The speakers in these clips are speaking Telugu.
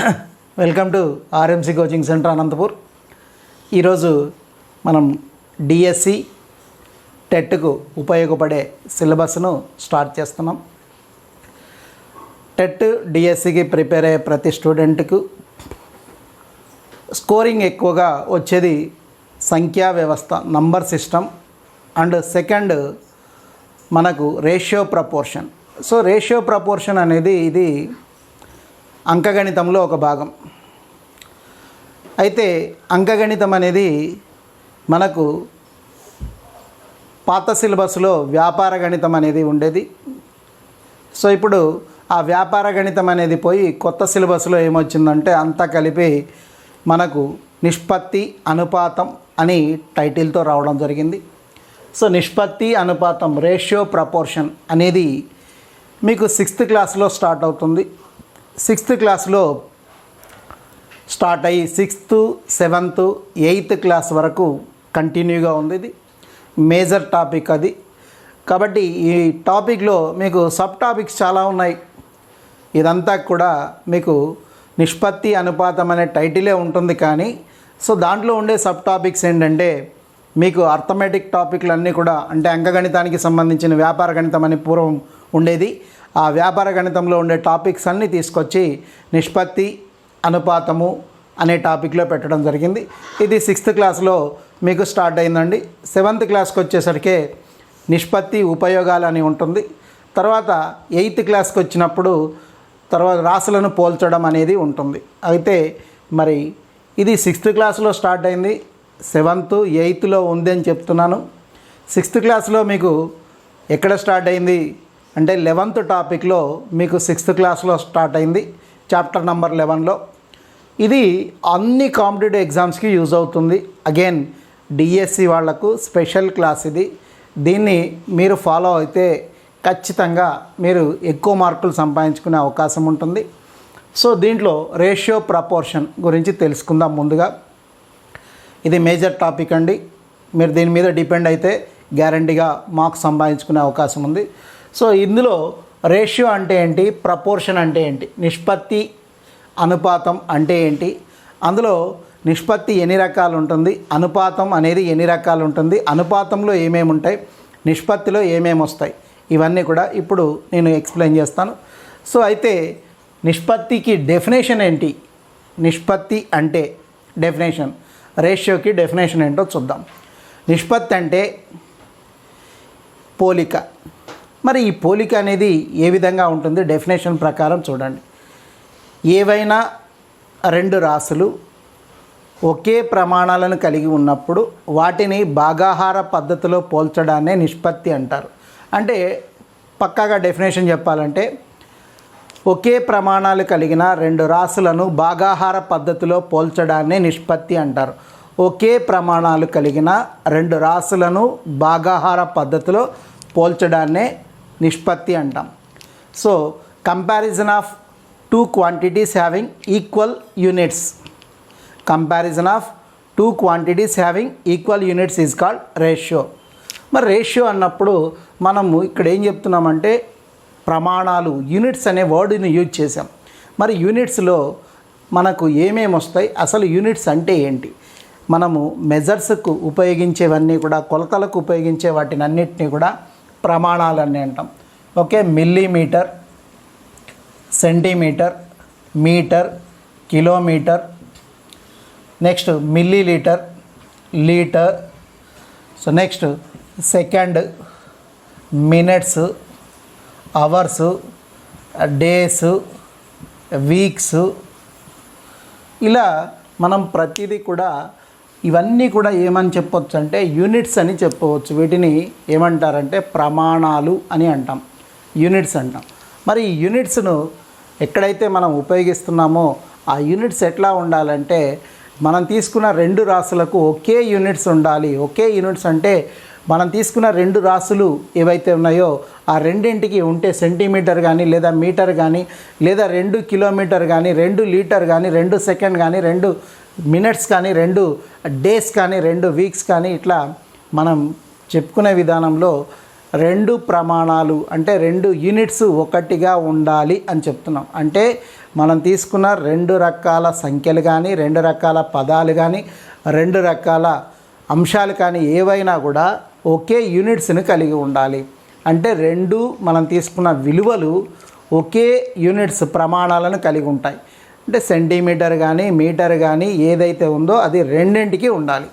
Welcome to RMC coaching centre Anantapur. ఈరోజు మనం డిఎస్సి టెట్కు ఉపయోగపడే సిలబస్ను స్టార్ట్ చేస్తున్నాం. టెట్ డిఎస్సికి ప్రిపేర్ అయ్యే ప్రతి స్టూడెంట్కు స్కోరింగ్ ఎక్కువగా వచ్చేది సంఖ్యా వ్యవస్థ, నంబర్ సిస్టమ్ అండ్ సెకండ్ మనకు ratio proportion. So ratio proportion అనేది ఇది అంకగణితంలో ఒక భాగం. అయితే అంకగణితం అనేది మనకు పాత సిలబస్లో వ్యాపార గణితం అనేది ఉండేది. సో ఇప్పుడు ఆ వ్యాపార గణితం అనేది పోయి కొత్త సిలబస్లో ఏమొచ్చిందంటే అంతా కలిపి మనకు నిష్పత్తి అనుపాతం అని టైటిల్తో రావడం జరిగింది. సో నిష్పత్తి అనుపాతం, రేషియో ప్రపోర్షన్ అనేది మీకు 6th క్లాస్లో స్టార్ట్ అవుతుంది. 6th క్లాస్లో స్టార్ట్ అయ్యి 6th, 7th, 8th క్లాస్ వరకు కంటిన్యూగా ఉంది. ఇది మేజర్ టాపిక్ అది. కాబట్టి ఈ టాపిక్లో మీకు సబ్ టాపిక్స్ చాలా ఉన్నాయి. ఇదంతా కూడా మీకు నిష్పత్తి అనుపాతం అనే టైటిలే ఉంటుంది, కానీ సో దాంట్లో ఉండే సబ్ టాపిక్స్ ఏంటంటే మీకు అర్థమెటిక్ టాపిక్లన్నీ కూడా, అంటే అంకగణితానికి సంబంధించిన వ్యాపార గణితం అని పూర్వం ఉండేది. ఆ వ్యాపార గణితంలో ఉండే టాపిక్స్ అన్నీ తీసుకొచ్చి నిష్పత్తి అనుపాతము అనే టాపిక్లో పెట్టడం జరిగింది. ఇది 6th క్లాస్లో మీకు స్టార్ట్ అయిందండి. 7th క్లాస్కి వచ్చేసరికి నిష్పత్తి ఉపయోగాలు అని ఉంటుంది. తర్వాత 8th క్లాస్కి వచ్చినప్పుడు తర్వాత రాసులను పోల్చడం అనేది ఉంటుంది. అయితే మరి ఇది 6th క్లాస్లో స్టార్ట్ అయింది, 7th, 8thలో ఉంది అని చెప్తున్నాను. 6th క్లాస్లో మీకు ఎక్కడ స్టార్ట్ అయింది అంటే 11th టాపిక్లో మీకు 6th క్లాస్లో స్టార్ట్ అయింది, చాప్టర్ నెంబర్ 11లో. ఇది అన్ని కాంపిటేటివ్ ఎగ్జామ్స్కి యూజ్ అవుతుంది. అగైన్ డిఎస్సి వాళ్లకు స్పెషల్ క్లాస్ ఇది. దీన్ని మీరు ఫాలో అయితే ఖచ్చితంగా మీరు ఎక్కువ మార్కులు సంపాదించుకునే అవకాశం ఉంటుంది. సో దీంట్లో రేషియో ప్రపోర్షన్ గురించి తెలుసుకుందాం. ముందుగా ఇది మేజర్ టాపిక్ అండి. మీరు దీని మీద డిపెండ్ అయితే గ్యారంటీగా మార్క్స్ సంపాదించుకునే అవకాశం ఉంది. సో ఇందులో రేషియో అంటే ఏంటి, ప్రపోర్షన్ అంటే ఏంటి, నిష్పత్తి అనుపాతం అంటే ఏంటి, అందులో నిష్పత్తి ఎన్ని రకాలు ఉంటుంది, అనుపాతం అనేది ఎన్ని రకాలు ఉంటుంది, అనుపాతంలో ఏమేమి ఉంటాయి, నిష్పత్తిలో ఏమేమి వస్తాయి, ఇవన్నీ కూడా ఇప్పుడు నేను ఎక్స్ప్లెయిన్ చేస్తాను. సో అయితే నిష్పత్తికి డెఫినేషన్ ఏంటి, నిష్పత్తి అంటే డెఫినేషన్, రేషియోకి డెఫినేషన్ ఏంటో చూద్దాం. నిష్పత్తి అంటే పోలిక. మరి ఈ పోలిక అనేది ఏ విధంగా ఉంటుంది డెఫినేషన్ ప్రకారం చూడండి. ఏవైనా రెండు రాశులు ఒకే ప్రమాణాలను కలిగి ఉన్నప్పుడు వాటిని భాగాహార పద్ధతిలో పోల్చడాన్నే నిష్పత్తి అంటారు. అంటే పక్కాగా డెఫినేషన్ చెప్పాలంటే ఒకే ప్రమాణాలు కలిగిన రెండు రాశులను భాగాహార పద్ధతిలో పోల్చడాన్నే నిష్పత్తి అంటారు. ఒకే ప్రమాణాలు కలిగిన రెండు రాశులను భాగాహార పద్ధతిలో పోల్చడాన్నే నిష్పత్తి అంటాం. So comparison of two quantities having equal units, comparison of two quantities having equal units is called ratio. మరి రేషియో అన్నప్పుడు మనము ఇక్కడ ఏం చెప్తున్నామంటే ప్రమాణాలు, యూనిట్స్ అనే వర్డ్ని యూజ్ చేసాం. మరి యూనిట్స్లో మనకు ఏమేమి వస్తాయి, అసలు యూనిట్స్ అంటే ఏంటి, మనము మెజర్స్కు ఉపయోగించేవన్నీ కూడా, కొలతలకు ఉపయోగించే వాటిని అన్నిటినీ కూడా ప్రమాణాలన్నీ అంటాం. Okay, millimetre, centimetre, metre, kilometre, next millilitre, litre, so next second, minutes, hours, days, weeks, ఇలా మనం ప్రతిదీ కూడా ఇవన్నీ కూడా ఏమని చెప్పవచ్చు అంటే యూనిట్స్ అని చెప్పవచ్చు. వీటిని ఏమంటారంటే ప్రమాణాలు అని అంటాం, యూనిట్స్ అంటాం. మరి ఈ యూనిట్స్ను ఎక్కడైతే మనం ఉపయోగిస్తున్నామో ఆ యూనిట్స్ ఎట్లా ఉండాలంటే మనం తీసుకున్న రెండు రాశులకు ఒకే యూనిట్స్ ఉండాలి. ఒకే యూనిట్స్ అంటే మనం తీసుకున్న రెండు రాశులు ఏవైతే ఉన్నాయో ఆ రెండింటికి ఉంటే సెంటీమీటర్ కానీ లేదా మీటర్ కానీ లేదా 2 కిలోమీటర్ కానీ 2 లీటర్ కానీ 2 సెకండ్ కానీ 2 మినిట్స్ కానీ 2 డేస్ కానీ 2 వీక్స్ కానీ ఇట్లా మనం చెప్పుకునే విధానంలో రెండు ప్రమాణాలు అంటే రెండు యూనిట్స్ ఒకటిగా ఉండాలి అని చెప్తున్నాం. అంటే మనం తీసుకున్న 2 రకాల సంఖ్యలు కానీ 2 రకాల పదాలు కానీ 2 రకాల అంశాలు కానీ ఏవైనా కూడా ఒకే యూనిట్స్ని కలిగి ఉండాలి. అంటే 2 మనం తీసుకున్న విలువలు ఒకే యూనిట్స్ ప్రమాణాలను కలిగి ఉంటాయి. అంటే సెంటీమీటర్ కానీ మీటర్ కానీ ఏదైతే ఉందో అది రెండింటికి ఉండాలి.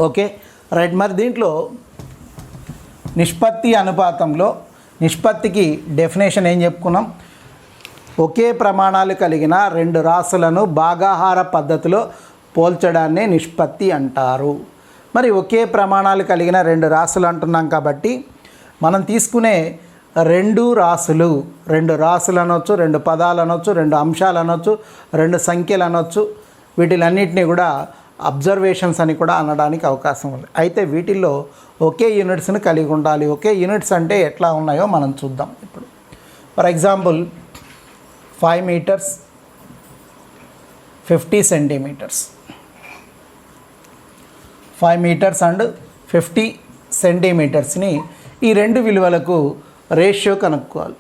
Okay right. మరి దీంట్లో నిష్పత్తి అనుపాతంలో నిష్పత్తికి డెఫినేషన్ ఏం చెప్పుకున్నాం? ఒకే ప్రమాణాలు కలిగిన 2 రాశులను భాగాహార పద్ధతిలో పోల్చడాన్నే నిష్పత్తి అంటారు. మరి ఒకే ప్రమాణాలు కలిగిన 2 రాశులు అంటున్నాం కాబట్టి మనం తీసుకునే 2 రాశులు 2 రాశులు అనొచ్చు, 2 పదాలు అనొచ్చు, 2 అంశాలు అనొచ్చు, 2 సంఖ్యలు అనొచ్చు. వీటిలన్నింటినీ కూడా అబ్జర్వేషన్స్ అని కూడా అనడానికి అవకాశం ఉంది. అయితే వీటిల్లో ఒకే యూనిట్స్ని కలిగి ఉండాలి. ఒకే యూనిట్స్ అంటే ఎట్లా ఉన్నాయో మనం చూద్దాం ఇప్పుడు. For example 5 meters 50 centimeters. 5 meters and 50 centimetersని ఈ 2 విలువలకు రేషియో కనుక్కోవాలి.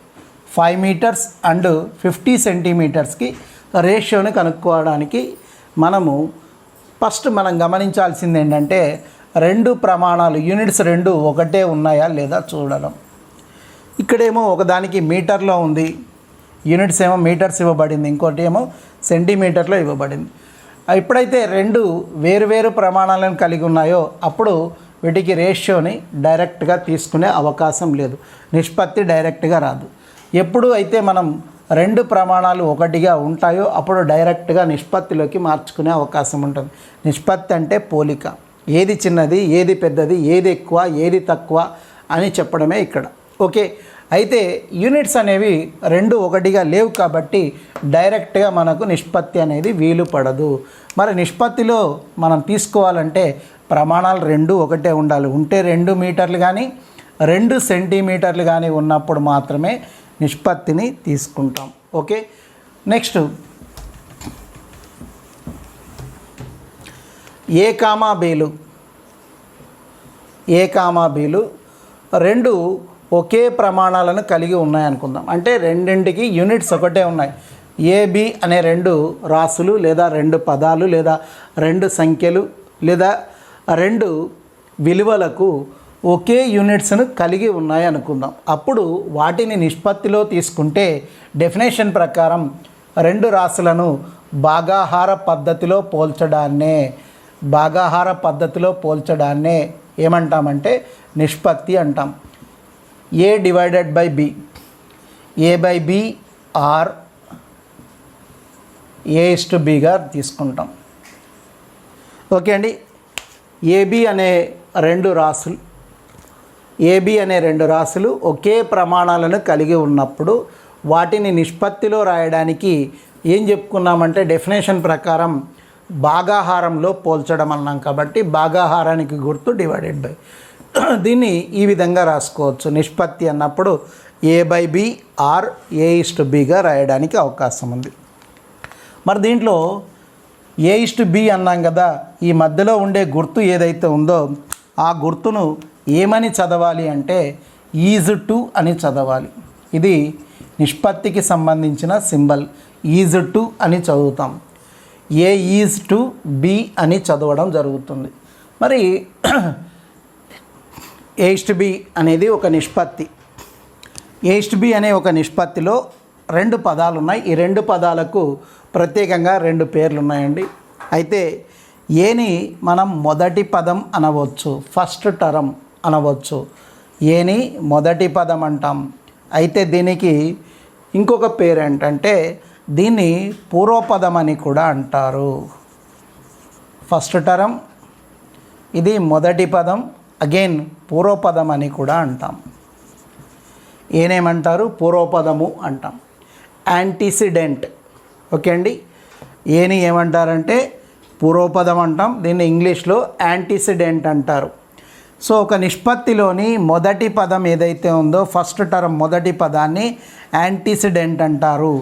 5 meters and 50 centimetersకి రేషియోని కనుక్కోవడానికి ఫస్ట్ మనం గమనించాల్సింది ఏంటంటే 2 ప్రమాణాలు యూనిట్స్ 2 ఒకటే ఉన్నాయా లేదా చూడడం. ఇక్కడేమో ఒకదానికి మీటర్లో ఉంది, యూనిట్స్ ఏమో మీటర్స్ ఇవ్వబడింది, ఇంకోటి ఏమో సెంటీమీటర్లో ఇవ్వబడింది. ఎప్పుడైతే 2 వేరువేరు ప్రమాణాలను కలిగి ఉన్నాయో అప్పుడు వీటికి రేషియోని డైరెక్ట్గా తీసుకునే అవకాశం లేదు, నిష్పత్తి డైరెక్ట్గా రాదు. ఎప్పుడు అయితే మనం 2 ప్రమాణాలు ఒకటిగా ఉంటాయో అప్పుడు డైరెక్ట్గా నిష్పత్తిలోకి మార్చుకునే అవకాశం ఉంటుంది. నిష్పత్తి అంటే పోలిక, ఏది చిన్నది ఏది పెద్దది, ఏది ఎక్కువ ఏది తక్కువ అని చెప్పడమే ఇక్కడ. ఓకే. అయితే యూనిట్స్ అనేవి 2 ఒకటిగా లేవు కాబట్టి డైరెక్ట్గా మనకు నిష్పత్తి అనేది వీలు పడదు. మరి నిష్పత్తిలో మనం తీసుకోవాలంటే ప్రమాణాలు 2 ఒకటే ఉండాలి. ఉంటే 2 మీటర్లు కానీ 2 సెంటీమీటర్లు కానీ ఉన్నప్పుడు మాత్రమే నిష్పత్తిని తీసుకుంటాం. ఓకే. నెక్స్ట్ ఏ కామా బీలు 2 ఒకే ప్రమాణాలను కలిగి ఉన్నాయనుకుందాం. అంటే రెండింటికి యూనిట్స్ ఒకటే ఉన్నాయి. ఏబి అనే 2 రాశులు లేదా 2 పదాలు లేదా 2 సంఖ్యలు లేదా 2 విలువలకు ఒకే యూనిట్స్ను కలిగి ఉన్నాయి అనుకుందాం. అప్పుడు వాటిని నిష్పత్తిలో తీసుకుంటే డెఫినేషన్ ప్రకారం 2 రాశులను భాగాహార పద్ధతిలో పోల్చడాన్నే ఏమంటామంటే నిష్పత్తి అంటాం. A divided by B, A by B or A:B తీసుకుంటాం. ఓకే అండి. ఏబి అనే 2 రాశులు ఒకే ప్రమాణాలను కలిగి ఉన్నప్పుడు వాటిని నిష్పత్తిలో రాయడానికి ఏం చెప్పుకున్నామంటే డెఫినేషన్ ప్రకారం భాగాహారంలో పోల్చడం అన్నాం. కాబట్టి భాగాహారానికి గుర్తు డివైడెడ్ బై. దీన్ని ఈ విధంగా రాసుకోవచ్చు. నిష్పత్తి అన్నప్పుడు A/B ఆర్ A:B రాయడానికి అవకాశం ఉంది. మరి దీంట్లో A:B అన్నాం కదా, ఈ మధ్యలో ఉండే గుర్తు ఏదైతే ఉందో ఆ గుర్తును ఏమని చదవాలి అంటే ఈజ్-టు అని చదవాలి. ఇది నిష్పత్తికి సంబంధించిన సింబల్. ఈజ్-టు అని చదువుతాం. A:B అని చదవడం జరుగుతుంది. మరి A:B అనేది ఒక నిష్పత్తి. A:B అనే ఒక నిష్పత్తిలో 2 పదాలు ఉన్నాయి. ఈ 2 పదాలకు ప్రత్యేకంగా 2 పేర్లు ఉన్నాయండి. అయితే ఏని మనం మొదటి పదం అనవచ్చు, ఫస్ట్ టర్మ్ అనవచ్చు. ఏని మొదటి పదం అంటాం. అయితే దీనికి ఇంకొక పేరు ఏంటంటే దీన్ని పూర్వపదం అని కూడా అంటారు. ఫస్ట్ టర్మ్, ఇది మొదటి పదం, అగైన్ పూర్వపదం అని కూడా అంటాం. ఏనేమంటారు? పూర్వపదము అంటాం. యాంటీసిడెంట్. ఓకే అండి. ఏని ఏమంటారంటే పూర్వపదం అంటాం. దీన్ని ఇంగ్లీష్లో యాంటీసిడెంట్ అంటారు. సో ఒక నిష్పత్తిలోని మొదటి పదం ఏదైతే ఉందో ఫస్ట్ టర్మ్ మొదటి పదాన్ని యాంటీసిడెంట్ అంటారు.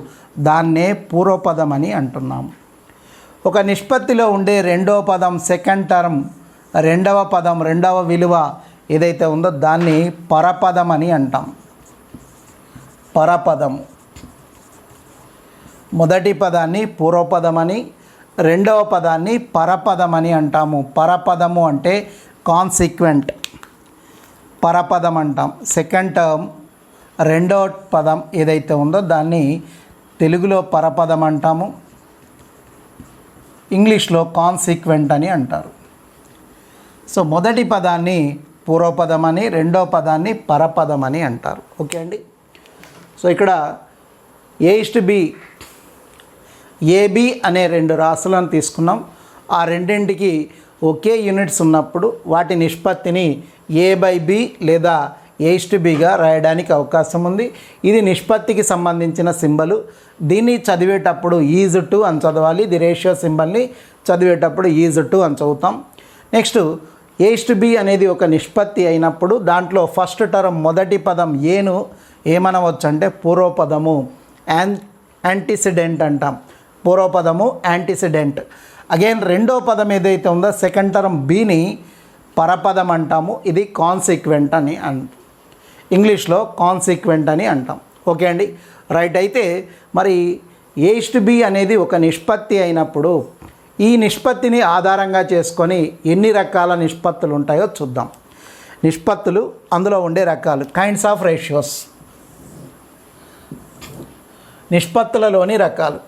దాన్నే పూర్వపదం అని అంటున్నాం. ఒక నిష్పత్తిలో ఉండే రెండవ పదం సెకండ్ టర్మ్, రెండవ పదం రెండవ విలువ ఏదైతే ఉందో దాన్ని పరపదం అని అంటాం. పరపదము. మొదటి పదాన్ని పూర్వపదమని, రెండవ పదాన్ని పరపదమని అంటాము. పరపదము అంటే కాన్సిక్వెంట్, పరపదం అంటాం. సెకండ్ టర్మ్ రెండవ పదం ఏదైతే ఉందో దాన్ని తెలుగులో పరపదం అంటాము, ఇంగ్లీష్లో కాన్సిక్వెంట్ అని అంటారు. సో మొదటి పదాన్ని పూర్వపదం అని, రెండవ పదాన్ని పరపదం అని అంటారు. ఓకే అండి. సో ఇక్కడ A/B, AB అనే రెండు రాశులను తీసుకున్నాం. ఆ రెండింటికి ఒకే యూనిట్స్ ఉన్నప్పుడు వాటి నిష్పత్తిని A/B లేదా A/Bగా రాయడానికి అవకాశం ఉంది. ఇది నిష్పత్తికి సంబంధించిన సింబలు. దీన్ని చదివేటప్పుడు ఈజ్ టు అని చదవాలి. ఇది రేషియో సింబల్ని చదివేటప్పుడు ఈజ్ టు అని చదువుతాం. నెక్స్ట్ A/B అనేది ఒక నిష్పత్తి అయినప్పుడు దాంట్లో ఫస్ట్ టర్మ్ మొదటి పదం ఏను ఏమనవచ్చు అంటే పూర్వపదము, యాంటిసిడెంట్ అంటాం. పూర్వపదము యాంటిసిడెంట్. అగైన్ రెండో పదం ఏదైతే ఉందో సెకండ్ టర్మ్ బీని పరపదం అంటాము. ఇది కాన్సిక్వెంట్ అని ఇంగ్లీష్లో కాన్సిక్వెంట్ అని అంటాం. ఓకే అండి, రైట్. అయితే మరి A/B అనేది ఒక నిష్పత్తి అయినప్పుడు ఈ నిష్పత్తిని ఆధారంగా చేసుకొని ఎన్ని రకాల నిష్పత్తులు ఉంటాయో చూద్దాం. నిష్పత్తులు, అందులో ఉండే రకాలు, కైండ్స్ ఆఫ్ రేషియోస్, నిష్పత్తులలోని రకాలు.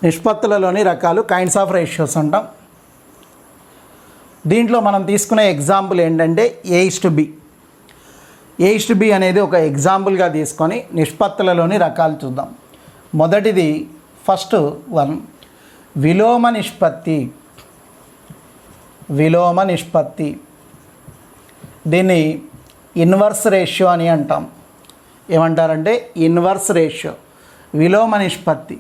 నిష్పత్తులలోని రకాలు కైండ్స్ ఆఫ్ రేషియోస్ అంటాం. దీంట్లో మనం తీసుకునే ఎగ్జాంపుల్ ఏంటంటే A/B. A/B అనేది ఒక ఎగ్జాంపుల్గా తీసుకొని నిష్పత్తులలోని రకాలు చూద్దాం. మొదటిది ఫస్ట్ వన్ విలోమ నిష్పత్తి. విలోమ నిష్పత్తి, దీన్ని ఇన్వర్స్ రేషియో అని అంటాం. ఏమంటారంటే ఇన్వర్స్ రేషియో, విలోమ నిష్పత్తి.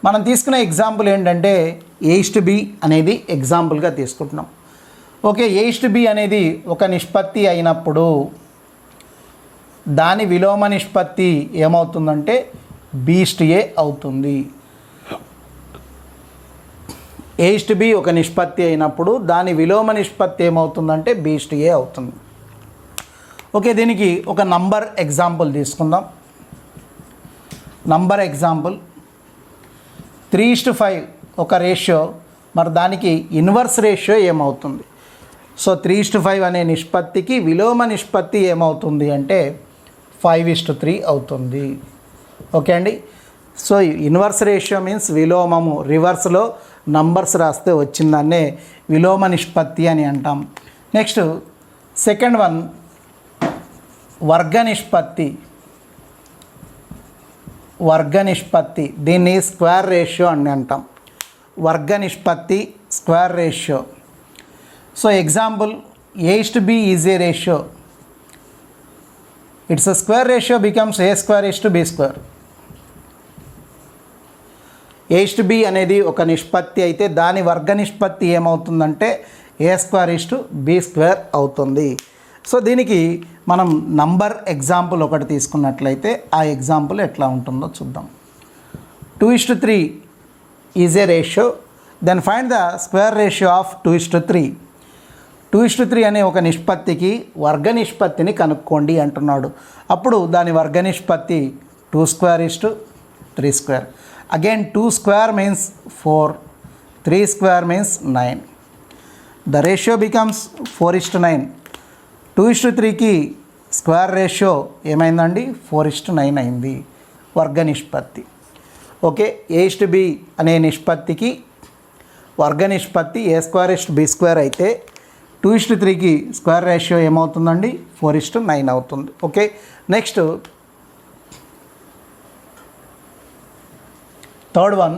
మనం తీసుకునే ఎగ్జాంపుల్ ఏంటంటే A/B అనేది ఎగ్జాంపుల్గా తీసుకుంటున్నాం. ఓకే, A/B అనేది ఒక నిష్పత్తి అయినప్పుడు దాని విలోమ నిష్పత్తి ఏమవుతుందంటే B/A అవుతుంది. A/B ఒక నిష్పత్తి అయినప్పుడు దాని విలోమ నిష్పత్తి ఏమవుతుందంటే B/A అవుతుంది. ఓకే, దీనికి ఒక నంబర్ ఎగ్జాంపుల్ తీసుకుందాం. నంబర్ ఎగ్జాంపుల్ 3:5 ఒక రేషియో. మరి దానికి ఇన్వర్స్ రేషియో ఏమవుతుంది? సో 3:5 అనే నిష్పత్తికి విలోమ నిష్పత్తి ఏమవుతుంది అంటే 5:3 అవుతుంది. ఓకే అండి. సో ఇన్వర్స్ రేషియో మీన్స్ విలోమము, రివర్స్లో నంబర్స్ రాస్తే వచ్చిందన్నే విలోమ నిష్పత్తి అని అంటాం. నెక్స్ట్ సెకండ్ వన్ వర్గ నిష్పత్తి. వర్గ నిష్పత్తి, దీన్ని స్క్వేర్ రేషియో అని అంటాం. వర్గ నిష్పత్తి, square ratio. So example A/B is A ratio. It's a square ratio becomes A²:B². A/B అనేది ఒక నిష్పత్తి అయితే దాని వర్గ నిష్పత్తి ఏమవుతుందంటే A²:B² అవుతుంది. సో దీనికి మనం నంబర్ ఎగ్జాంపుల్ ఒకటి తీసుకున్నట్లయితే ఆ ఎగ్జాంపుల్ ఎట్లా ఉంటుందో చూద్దాం. 2:3 is A ratio. Then find the square ratio of 2:3. 2:3 అనే ఒక నిష్పత్తికి వర్గ నిష్పత్తిని కనుక్కోండి అంటున్నాడు. అప్పుడు దాని వర్గ నిష్పత్తి 2²:3². Again 2² means 4, 3² means 9. The ratio becomes 4:9. 2:3కి స్క్వేర్ రేషియో ఏమైందండి? 4:9 అయింది వర్గ నిష్పత్తి. ఓకే, A/B అనే నిష్పత్తికి వర్గ నిష్పత్తి A²:B² అయితే 2:3కి స్క్వేర్ రేషియో ఏమవుతుందండి? 4:9 అవుతుంది. ఓకే, నెక్స్ట్ థర్డ్ వన్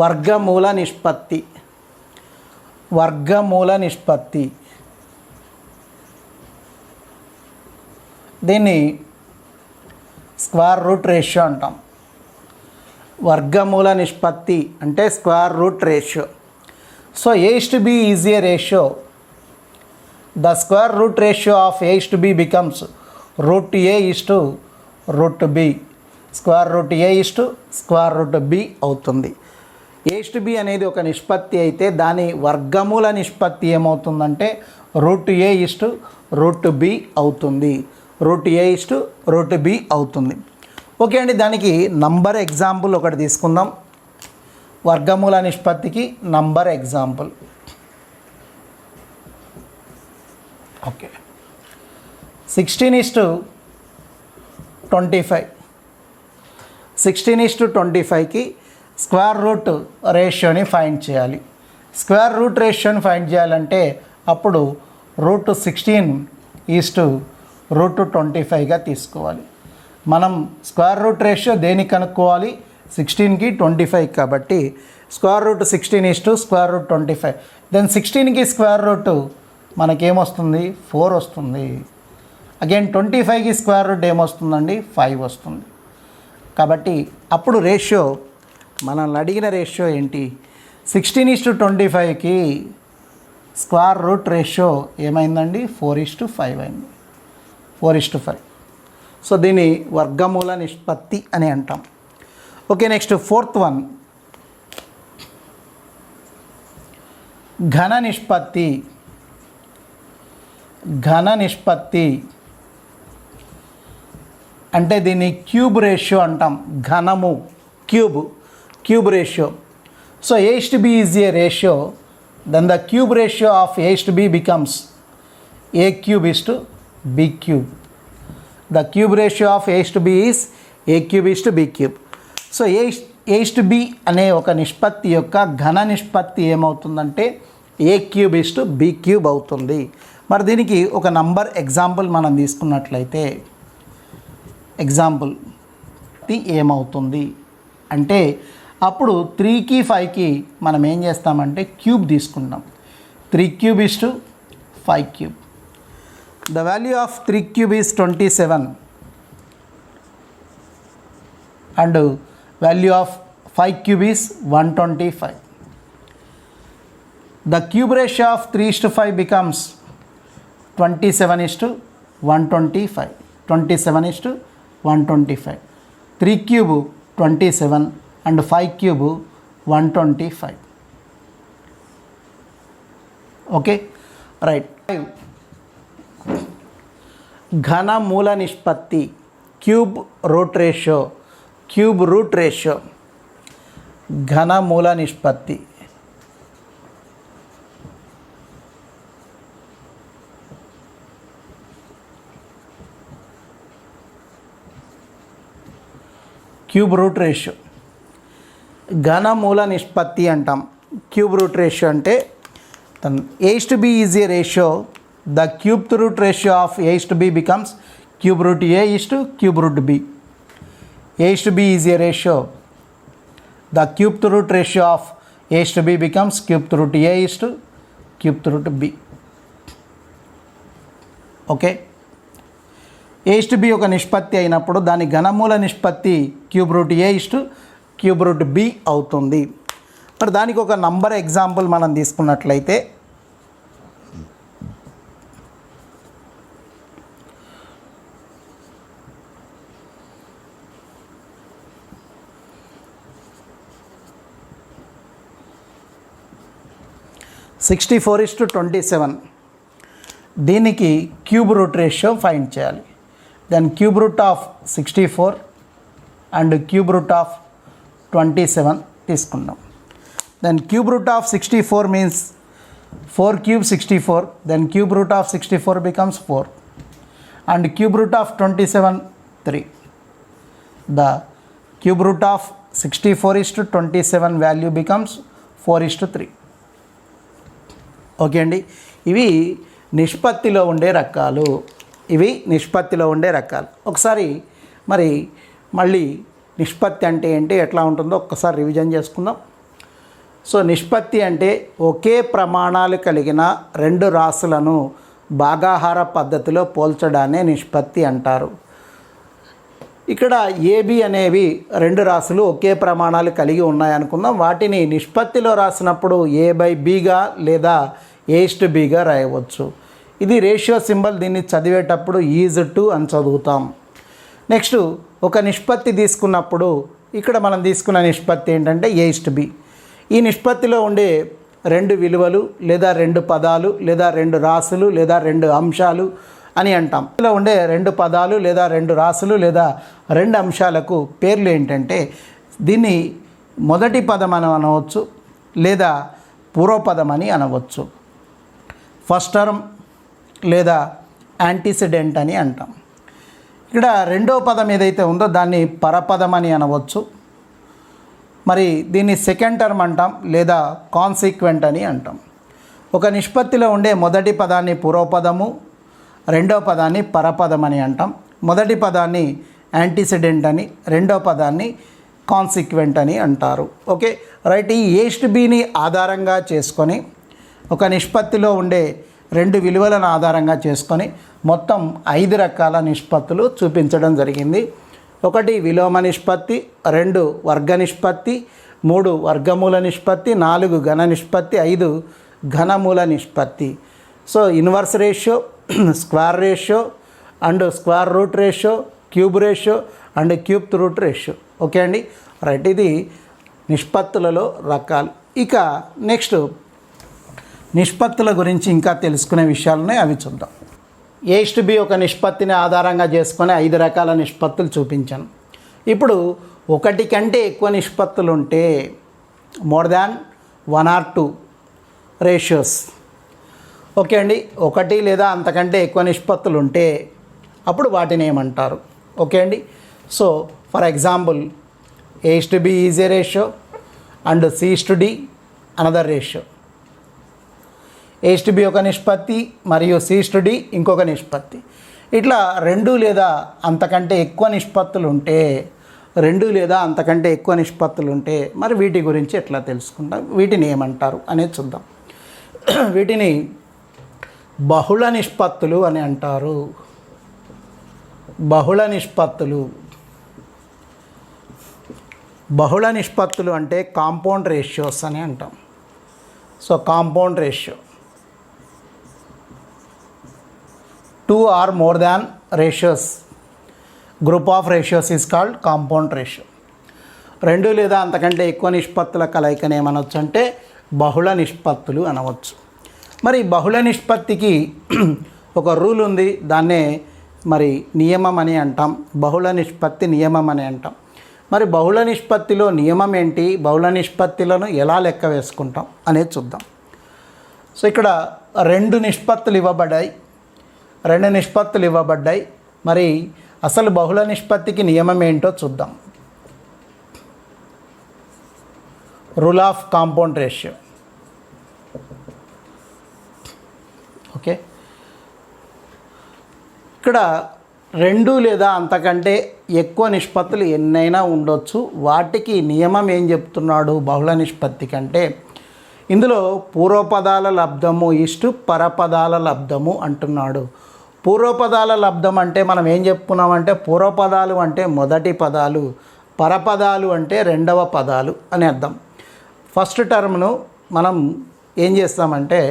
వర్గమూల నిష్పత్తి. వర్గమూల నిష్పత్తి, దీన్ని స్క్వేర్ రూట్ రేషియో అంటాం. వర్గమూల నిష్పత్తి అంటే square root ratio. So A/B is A ratio. The square root ratio of A/B becomes √A:√B. Square root A is to square root B అవుతుంది. ఏ ఇస్టు బి అనేది ఒక నిష్పత్తి అయితే దాని వర్గమూల నిష్పత్తి ఏమవుతుందంటే root A is to root B అవుతుంది. Root A is to root B అవుతుంది. ఓకే అండి, దానికి నంబర్ ఎగ్జాంపుల్ ఒకటి తీసుకుందాం. వర్గమూల నిష్పత్తికి నంబర్ ఎగ్జాంపుల్. ఓకే, 16:25. 16:25కి స్క్వేర్ రూట్ రేషియోని ఫైండ్ చేయాలి. స్క్వేర్ రూట్ రేషియోని ఫైండ్ చేయాలంటే అప్పుడు √16:25గా తీసుకోవాలి. మనం స్క్వేర్ రూట్ రేషియో దేనికి కనుక్కోవాలి? 16కి 25 కాబట్టి √16:25. దెన్ 16కి స్క్వేర్ రూట్ మనకేమొస్తుంది? 4 వస్తుంది. అగైన్ 25కి స్క్వేర్ రూట్ ఏమొస్తుందండి? 5 వస్తుంది. కాబట్టి అప్పుడు రేషియో మనల్ని అడిగిన రేషియో ఏంటి? 16:25కి స్క్వేర్ రూట్ రేషియో ఏమైందండి? 4:5 అయింది. 4:5. సో దీన్ని వర్గమూల నిష్పత్తి అని అంటాం. ఓకే, నెక్స్ట్ ఫోర్త్ వన్, ఘన నిష్పత్తి. ఘన నిష్పత్తి అంటే దీన్ని క్యూబ్ రేషియో అంటాం. ఘనము, cube ratio. So A:B is a ratio, then the cube ratio of A:B becomes A3:B3. The cube ratio of A:B is A3:B3. So A:B అనే ఒక నిష్పత్తి యొక్క ఘన నిష్పత్తి ఏమవుతుందంటే A3:B3 అవుతుంది. మరి దీనికి ఒక నంబర్ ఎగ్జాంపుల్ మనం తీసుకున్నట్లయితే ఎగ్జాంపుల్ ఏమవుతుంది అంటే అప్పుడు 3కి 5కి మనం ఏం చేస్తామంటే క్యూబ్ తీసుకుంటాం. 3^5. The value of 3³ is 27 and value of 5³ is 125. The cube ratio of 3:5 becomes 27:125. 27:125. 3³ 27 and 5³ 125. Okay, right. ఘన మూల నిష్పత్తి, క్యూబ్ రూట్ రేషియో. ఘన మూల నిష్పత్తి. క్యూబ్ రూట్ రేషియో, ఘన మూల నిష్పత్తి అంటాం. క్యూబ్ రూట్ రేషియో అంటే A:B is a ratio, the cubed root ratio of A:B becomes cube root A cube root B. A:B is a ratio, the cubed root ratio of A:B becomes cubed root A cubed root B. Okay, A:B ఒక నిష్పత్తి అయినప్పుడు దాని ఘనమూల నిష్పత్తి cube root A cube root B అవుతుంది. మరి దానికి ఒక నంబర్ ఎగ్జాంపుల్ మనం తీసుకున్నట్లయితే 64:27. దీనికి క్యూబ్ రూట్ రేషియో ఫైండ్ చేయాలి. Then cube root of 64 and cube root of 27 తీసుకున్నాం. Then cube root of 64 means 4³ 64. Then cube root of 64 becomes 4 and cube root of 27 3. The cube root of 64:27 value becomes 4:3. Okay అండి, ఇవి నిష్పత్తిలో ఉండే రకాలు. ఒకసారి మళ్ళీ నిష్పత్తి అంటే ఏంటి, ఎట్లా ఉంటుందో ఒక్కసారి రివిజన్ చేసుకుందాం. సో నిష్పత్తి అంటే ఒకే ప్రమాణాలు కలిగిన రెండు రాశులను భాగాహార పద్ధతిలో పోల్చడాన్ని నిష్పత్తి అంటారు. ఇక్కడ AB అనేవి రెండు రాశులు ఒకే ప్రమాణాలు కలిగి ఉన్నాయనుకుందాం. వాటిని నిష్పత్తిలో రాసినప్పుడు A/Bగా లేదా A:2Bగా రాయవచ్చు. ఇది రేషియో సింబల్. దీన్ని చదివేటప్పుడు ఈజ్ టు అని చదువుతాం. నెక్స్ట్ ఒక నిష్పత్తి తీసుకున్నప్పుడు ఇక్కడ మనం తీసుకున్న నిష్పత్తి ఏంటంటే A:B. ఈ నిష్పత్తిలో ఉండే రెండు విలువలు లేదా రెండు పదాలు లేదా రెండు రాసులు లేదా రెండు అంశాలు అని అంటాం. ఇందులో ఉండే రెండు పదాలు లేదా రెండు రాసులు లేదా రెండు అంశాలకు పేర్లు ఏంటంటే దీన్ని మొదటి పదం అని అనవచ్చు లేదా పూర్వపదం అని అనవచ్చు. ఫస్ట్ టర్మ్ లేదా యాంటీసిడెంట్ అని అంటాం. ఇక్కడ రెండో పదం ఏదైతే ఉందో దాన్ని పరపదం అని అనవచ్చు. మరి దీన్ని సెకండ్ టర్మ్ అంటాం లేదా కాన్సిక్వెంట్ అని అంటాం. ఒక నిష్పత్తిలో ఉండే మొదటి పదాన్ని పూర్వపదము, రెండో పదాన్ని పరపదం అని అంటాం. మొదటి పదాన్ని యాంటీసిడెంట్ అని, రెండో పదాన్ని కాన్సిక్వెంట్ అని అంటారు. Okay right. ఈ A:Bని ఆధారంగా చేసుకొని ఒక నిష్పత్తిలో ఉండే రెండు విలువలను ఆధారంగా చేసుకొని మొత్తం 5 రకాల నిష్పత్తులు చూపించడం జరిగింది. 1 విలోమ నిష్పత్తి, 2 వర్గ నిష్పత్తి, 3 వర్గమూల నిష్పత్తి, 4 ఘన నిష్పత్తి, 5 ఘనమూల నిష్పత్తి. So inverse ratio, square ratio and square root ratio, cube ratio and cube root ratio. Okay అండి రైట్. ఇది నిష్పత్తులలో రకాలు. ఇక నెక్స్ట్ నిష్పత్తుల గురించి ఇంకా తెలుసుకునే విషయాలున్నాయి, అవి చూద్దాం. A:B ఒక నిష్పత్తిని ఆధారంగా చేసుకొని 5 రకాల నిష్పత్తులు చూపించాను. ఇప్పుడు ఒకటి కంటే ఎక్కువ నిష్పత్తులు ఉంటే more than 1 or 2 ratios. Okay అండి, 1 లేదా అంతకంటే ఎక్కువ నిష్పత్తులు ఉంటే అప్పుడు వాటిని ఏమంటారు? ఓకే అండి. So for example A:B is a ratio and C:D another ratio. A:B ఒక నిష్పత్తి మరియు C:D ఇంకొక నిష్పత్తి. ఇట్లా 2 లేదా అంతకంటే ఎక్కువ నిష్పత్తులు ఉంటే, 2 లేదా అంతకంటే ఎక్కువ నిష్పత్తులు ఉంటే మరి వీటి గురించి ఎట్లా తెలుసుకుంటాం, వీటిని ఏమంటారు అనేది చూద్దాం. వీటిని బహుళ నిష్పత్తులు అని అంటారు. బహుళ నిష్పత్తులు. బహుళ నిష్పత్తులు అంటే కాంపౌండ్ రేషియోస్ అని అంటాం. So compound ratio, 2 or more than ratios, group of ratios is called compound ratio. 2 లేదా అంతకంటే ఎక్కువ నిష్పత్తుల కలయికను ఏమనవచ్చు అంటే బహుళ నిష్పత్తులు అనవచ్చు. మరి బహుళ నిష్పత్తికి ఒక రూల్ ఉంది, దాన్నే మరి నియమం అని అంటాం. బహుళ నిష్పత్తి నియమం అని అంటాం. మరి బహుళ నిష్పత్తిలో నియమం ఏంటి, బహుళ నిష్పత్తులను ఎలా లెక్క వేసుకుంటాం అనేది చూద్దాం. సో ఇక్కడ 2 నిష్పత్తులు ఇవ్వబడ్డాయి. మరి అసలు బహుళ నిష్పత్తికి నియమం ఏంటో చూద్దాం. Rule of compound ratio. Okay, ఇక్కడ 2 లేదా అంతకంటే ఎక్కువ నిష్పత్తులు ఎన్నైనా ఉండొచ్చు. వాటికి నియమం ఏం చెప్తున్నాడు బహుళ నిష్పత్తి కంటే? ఇందులో పూర్వపదాల లబ్ధము ఇష్టు పరపదాల లబ్ధము అంటున్నాడు. పూర్వపదాల లబ్ధం అంటే మనం ఏం చెప్పుకున్నామంటే పూర్వపదాలు అంటే మొదటి పదాలు, పరపదాలు అంటే రెండవ పదాలు అని అర్థం. ఫస్ట్ టర్మ్ను మనం ఏం చేస్తామంటే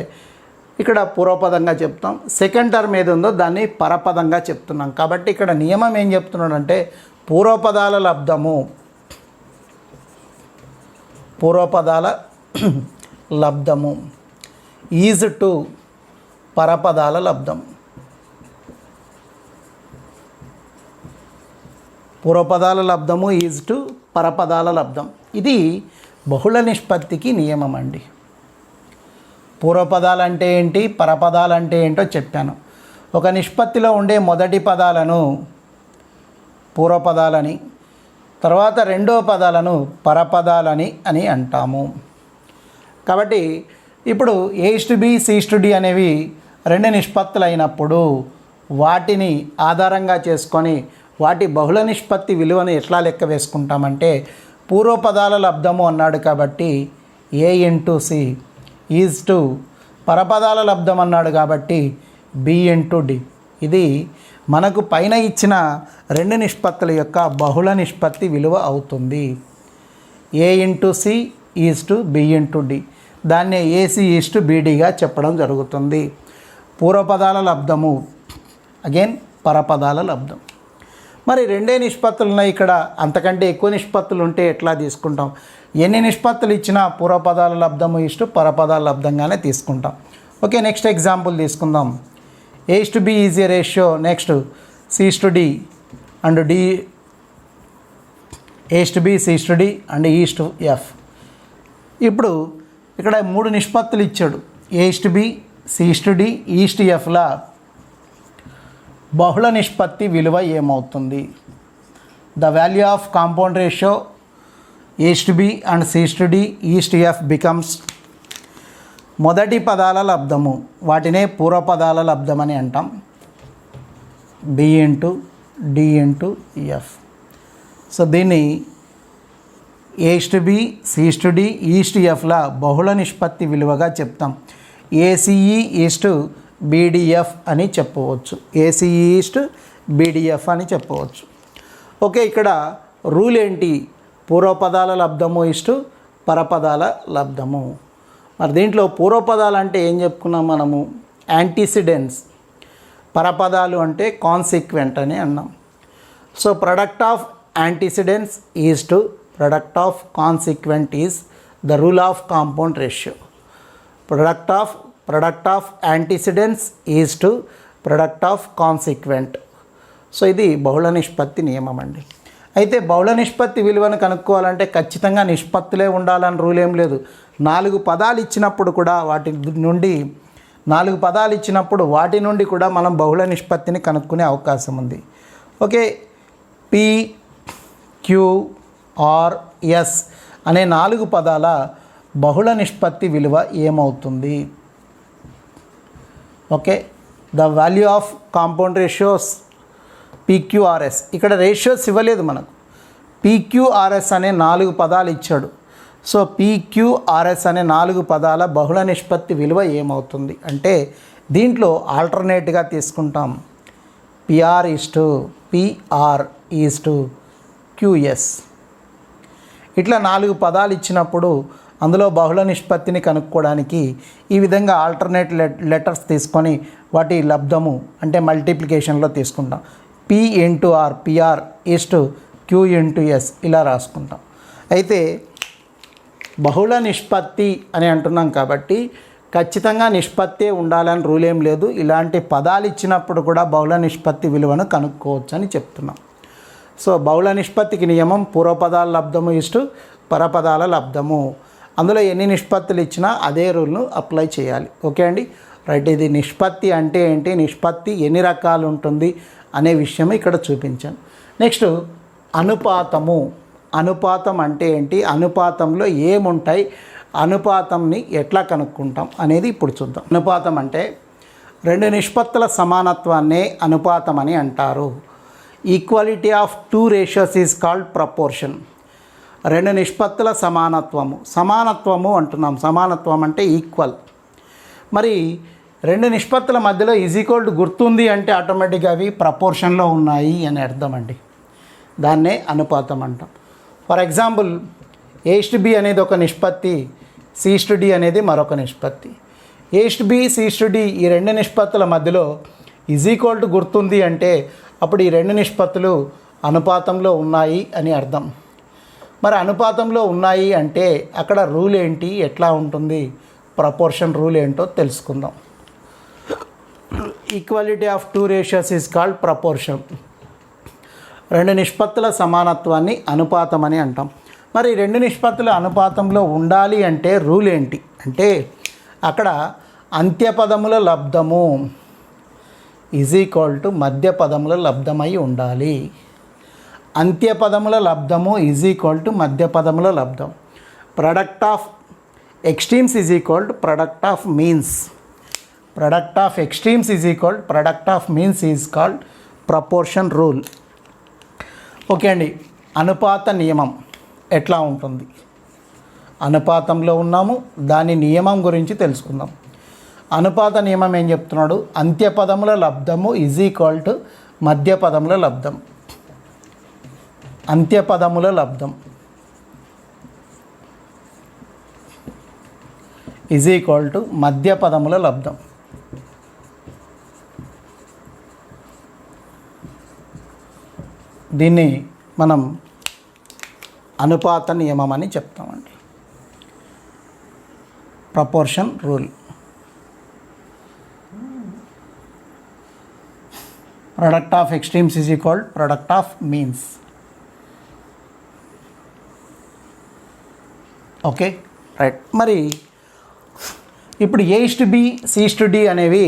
ఇక్కడ పూర్వపదంగా చెప్తాం. సెకండ్ టర్మ్ ఏది ఉందో దాన్ని పరపదంగా చెప్తున్నాం. కాబట్టి ఇక్కడ నియమం ఏం చెప్తున్నాడంటే పూర్వపదాల లబ్ధము, పూర్వపదాల లబ్ధము ఈజ్ టు పరపదాల లబ్ధం. పూర్వపదాల లబ్ధము ఈజ్ టు పరపదాల లబ్ధం. ఇది బహుళ నిష్పత్తికి నియమం అండి. పూర్వపదాలు అంటే ఏంటి, పరపదాలు అంటే ఏంటో చెప్పాను. ఒక నిష్పత్తిలో ఉండే మొదటి పదాలను పూర్వపదాలని, తర్వాత రెండో పదాలను పరపదాలని అని అంటాము. కాబట్టి ఇప్పుడు A:B C:D అనేవి 2 నిష్పత్తులు అయినప్పుడు వాటిని ఆధారంగా చేసుకొని వాటి బహుళ నిష్పత్తి విలువను ఎట్లా లెక్క వేసుకుంటామంటే పూర్వపదాల లబ్ధము అన్నాడు కాబట్టి A:C ఈజ్ టు పరపదాల లబ్ధం అన్నాడు కాబట్టి B:D. ఇది మనకు పైన ఇచ్చిన 2 నిష్పత్తుల యొక్క బహుళ నిష్పత్తి విలువ అవుతుంది. A:C is to B:D. దాన్నే AC ఈజ్ టు BDగా చెప్పడం జరుగుతుంది. పూర్వపదాల లబ్ధము అగైన్ పరపదాల లబ్ధం. మరి రెండే నిష్పత్తులు ఉన్నాయి ఇక్కడ, అంతకంటే ఎక్కువ నిష్పత్తులు ఉంటే ఎట్లా తీసుకుంటాం? ఎన్ని నిష్పత్తులు ఇచ్చినా పూర్వపదాల లబ్ధము ఇష్టు పరపదాల లబ్ధంగానే తీసుకుంటాం. ఓకే, నెక్స్ట్ ఎగ్జాంపుల్ తీసుకుందాం. A/B is A ratio. Next C/D and D, A/B, C/D and E/F. ఇప్పుడు ఇక్కడ 3 నిష్పత్తులు ఇచ్చాడు. A/B, C/D, E/Fల బహుళ నిష్పత్తి విలువ ఏమవుతుంది? The value of compound ratio A/B and C/D, E/F becomes మొదటి పదాల లబ్ధము, వాటినే పూర్వపదాల లబ్ధం అని అంటాం. B into D into F. So దీన్ని A/B, C/D, E/Fల బహుళ నిష్పత్తి విలువగా చెప్తాం. ACE BDF అని చెప్పవచ్చు. ACE BDF అని చెప్పవచ్చు. ఓకే, ఇక్కడ రూల్ ఏంటి? పూర్వపదాల లబ్ధము పరపదాల లబ్ధము. మరి దీంట్లో పూర్వపదాలు అంటే ఏం చెప్పుకున్నాం మనము? యాంటీసిడెంట్స్. పరపదాలు అంటే కాన్సిక్వెంట్ అని అన్నాం. So product of antecedents is to product of consequent is the rule of compound ratio. Product of antecedents is to product of consequent. So ఇది బహుళ నిష్పత్తి నియమం అండి. అయితే బహుళ నిష్పత్తి విలువను కనుక్కోవాలంటే ఖచ్చితంగా నిష్పత్తులే ఉండాలని రూల్ ఏం లేదు. 4 పదాలు ఇచ్చినప్పుడు కూడా వాటి నుండి కూడా మనం బహుళ నిష్పత్తిని కనుక్కునే అవకాశం ఉంది. Okay, P, Q, R, S అనే 4 పదాల బహుళ నిష్పత్తి విలువ ఏమవుతుంది? Okay, the value of compound ratios PQRS. ఇక్కడ రేషియోస్ ఇవ్వలేదు మనకు. PQRS అనే 4 పదాలు ఇచ్చాడు. సో PQRS అనే 4 పదాల బహుళ నిష్పత్తి విలువ ఏమవుతుంది అంటే దీంట్లో ఆల్టర్నేట్గా తీసుకుంటాం. PR is to QS. ఇట్లా 4 పదాలు ఇచ్చినప్పుడు అందులో బహుళ నిష్పత్తిని కనుక్కోవడానికి ఈ విధంగా ఆల్టర్నేట్ లెటర్స్ తీసుకొని వాటి లబ్ధము అంటే మల్టిప్లికేషన్లో తీసుకుంటాం. P into R, PR is to Q into S ఇలా రాసుకుంటాం. అయితే బహుళ నిష్పత్తి అని అంటున్నాం కాబట్టి ఖచ్చితంగా నిష్పత్తే ఉండాలని రూల్ ఏం లేదు. ఇలాంటి పదాలు ఇచ్చినప్పుడు కూడా బహుళ నిష్పత్తి విలువను కనుక్కోవచ్చు అని చెప్తున్నాం. సో బహుళ నిష్పత్తికి నియమం పూర్వపదాల లబ్ధము ఇష్టు పరపదాల లబ్ధము. అందులో ఎన్ని నిష్పత్తులు ఇచ్చినా అదే రూల్ను అప్లై చేయాలి. ఓకే అండి, రైట్. ఇది నిష్పత్తి అంటే ఏంటి, నిష్పత్తి ఎన్ని రకాలు ఉంటుంది అనే విషయం ఇక్కడ చూపించాను. నెక్స్ట్ అనుపాతము. అనుపాతం అంటే ఏంటి, అనుపాతంలో ఏముంటాయి, అనుపాతంని ఎట్లా కనుక్కుంటాం అనేది ఇప్పుడు చూద్దాం. అనుపాతం అంటే 2 నిష్పత్తుల సమానత్వాన్నే అనుపాతం అని అంటారు. Equality of 2 ratios is called proportion. 2 నిష్పత్తుల సమానత్వము అంటున్నాం. సమానత్వం అంటే ఈక్వల్. మరి 2 నిష్పత్తుల మధ్యలో ఈక్వల్ గుర్తుంది అంటే ఆటోమేటిక్గా అవి ప్రపోర్షన్లో ఉన్నాయి అని అర్థం అండి. దాన్నే అనుపాతం అంటాం. ఫర్ ఎగ్జాంపుల్ A/B అనేది ఒక నిష్పత్తి, C/D అనేది మరొక నిష్పత్తి. A/B, C/D ఈ 2 నిష్పత్తుల మధ్యలో ఈక్వల్ గుర్తుంది అంటే అప్పుడు ఈ 2 నిష్పత్తులు అనుపాతంలో ఉన్నాయి అని అర్థం. మరి అనుపాతంలో ఉన్నాయి అంటే అక్కడ రూల్ ఏంటి, ఎట్లా ఉంటుంది, ప్రపోర్షన్ రూల్ ఏంటో తెలుసుకుందాం. Equality of 2 ratios is called proportion. 2 నిష్పత్తుల సమానత్వాన్ని అనుపాతం అని అంటాం. మరి 2 నిష్పత్తుల అనుపాతంలో ఉండాలి అంటే రూల్ ఏంటి అంటే అక్కడ అంత్యపదముల లబ్ధము మధ్య పదముల లబ్ధమై ఉండాలి. అంత్యపదముల లబ్ధము మధ్య పదముల లబ్ధం. Product of extremes product of means. Product of extremes product of means is called proportion rule. Okay అండి, అనుపాత నియమం ఎట్లా ఉంటుంది? అనుపాతంలో ఉన్నాము, దాని నియమం గురించి తెలుసుకుందాం. అనుపాత నియమం ఏం చెప్తున్నాడు? అంత్యపదముల లబ్ధము మధ్య పదముల లబ్ధం. అంత్యపదముల లబ్ధం మధ్య పదముల లబ్ధం. దీన్ని మనం అనుపాత నియమం అని చెప్తామండి. Proportion rule. Product of extremes is equal product of means. Okay, right. మరి ఇప్పుడు A:B C:D అనేవి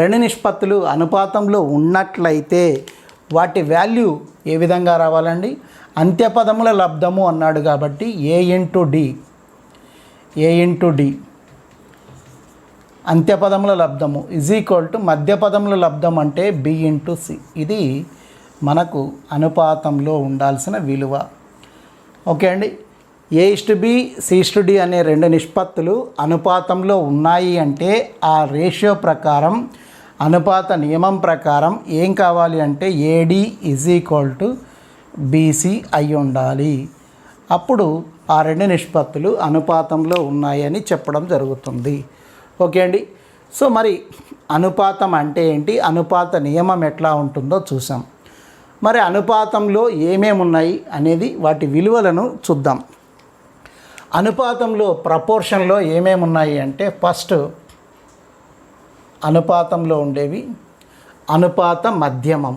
రెండు నిష్పత్తులు అనుపాతంలో ఉన్నట్లయితే వాటి వాల్యూ ఏ విధంగా రావాలండి? అంత్యపదముల లబ్ధము అన్నాడు కాబట్టి A ఇంటూ D అంత్యపదముల లబ్ధము ఈజ్ ఈక్వల్ టు మధ్యపదముల లబ్ధం అంటే B ఇంటూ C. ఇది మనకు అనుపాతంలో ఉండాల్సిన విలువ. ఓకే అండి. A:B C:D అనే రెండు నిష్పత్తులు అనుపాతంలో ఉన్నాయి అంటే ఆ రేషియో ప్రకారం అనుపాత నియమం ప్రకారం ఏం కావాలి అంటే AD is equal to BC అయి ఉండాలి. అప్పుడు ఆ రెండు నిష్పత్తులు అనుపాతంలో ఉన్నాయని చెప్పడం జరుగుతుంది. ఓకే అండి. సో మరి అనుపాతం అంటే ఏంటి, అనుపాత నియమం ఎట్లా ఉంటుందో చూసాం. మరి అనుపాతంలో ఏమేమి ఉన్నాయి అనేది వాటి విలువలను చూద్దాం. అనుపాతంలో ప్రపోర్షన్లో ఏమేమి ఉన్నాయి అంటే ఫస్ట్ అనుపాతంలో ఉండేవి అనుపాత మధ్యమం.